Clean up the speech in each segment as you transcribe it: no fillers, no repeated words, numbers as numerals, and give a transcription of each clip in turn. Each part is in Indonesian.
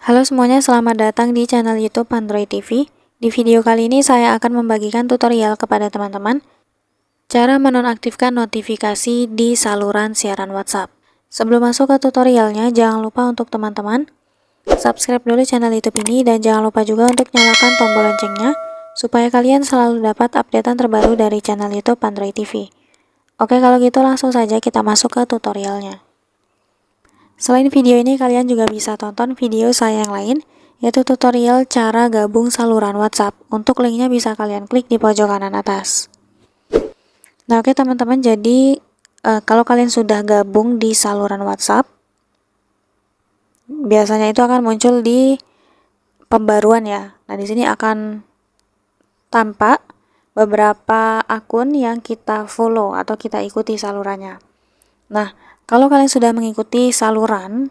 Halo semuanya, selamat datang di channel YouTube Android TV. Di video kali ini saya akan membagikan tutorial kepada teman-teman cara menonaktifkan notifikasi di saluran siaran WhatsApp. Sebelum masuk ke tutorialnya, jangan lupa untuk teman-teman subscribe dulu channel YouTube ini dan jangan lupa juga untuk nyalakan tombol loncengnya supaya kalian selalu dapat updatean terbaru dari channel YouTube Android TV. Oke, kalau gitu langsung saja kita masuk ke tutorialnya. Selain video ini, kalian juga bisa tonton video saya yang lain, yaitu tutorial cara gabung saluran WhatsApp. Untuk linknya bisa kalian klik di pojok kanan atas. Nah, oke teman-teman, jadi kalau kalian sudah gabung di saluran WhatsApp, biasanya itu akan muncul di pembaruan ya. Nah, di sini akan tampak beberapa akun yang kita follow atau kita ikuti salurannya. Nah, kalau kalian sudah mengikuti saluran,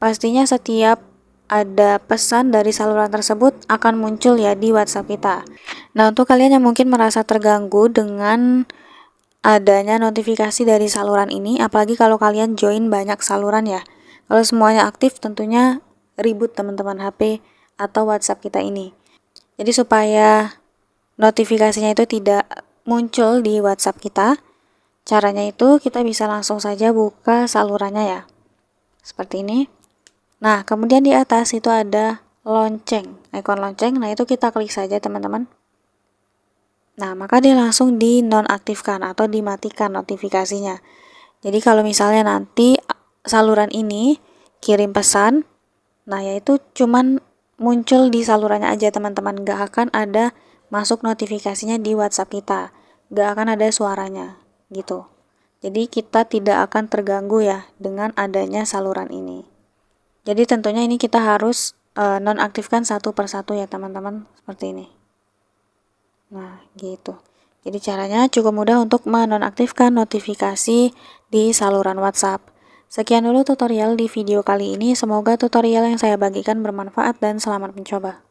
pastinya setiap ada pesan dari saluran tersebut akan muncul ya di WhatsApp kita. Nah, untuk kalian yang mungkin merasa terganggu dengan adanya notifikasi dari saluran ini, apalagi kalau kalian join banyak saluran ya. Kalau semuanya aktif tentunya ribut teman-teman HP atau WhatsApp kita ini. Jadi supaya notifikasinya itu tidak muncul di WhatsApp kita, caranya itu kita bisa langsung saja buka salurannya ya. Seperti ini. Nah, kemudian di atas itu ada lonceng, ikon lonceng. Nah, itu kita klik saja teman-teman. Nah, maka dia langsung dinonaktifkan atau dimatikan notifikasinya. Jadi kalau misalnya nanti saluran ini kirim pesan, nah yaitu cuman muncul di salurannya aja teman-teman, gak akan ada masuk notifikasinya di WhatsApp kita, gak akan ada suaranya gitu. Jadi kita tidak akan terganggu ya dengan adanya saluran ini. Jadi tentunya ini kita harus nonaktifkan satu persatu ya teman-teman, seperti ini. Nah gitu. Jadi caranya cukup mudah untuk menonaktifkan notifikasi di saluran WhatsApp. Sekian dulu tutorial di video kali ini, semoga tutorial yang saya bagikan bermanfaat dan selamat mencoba.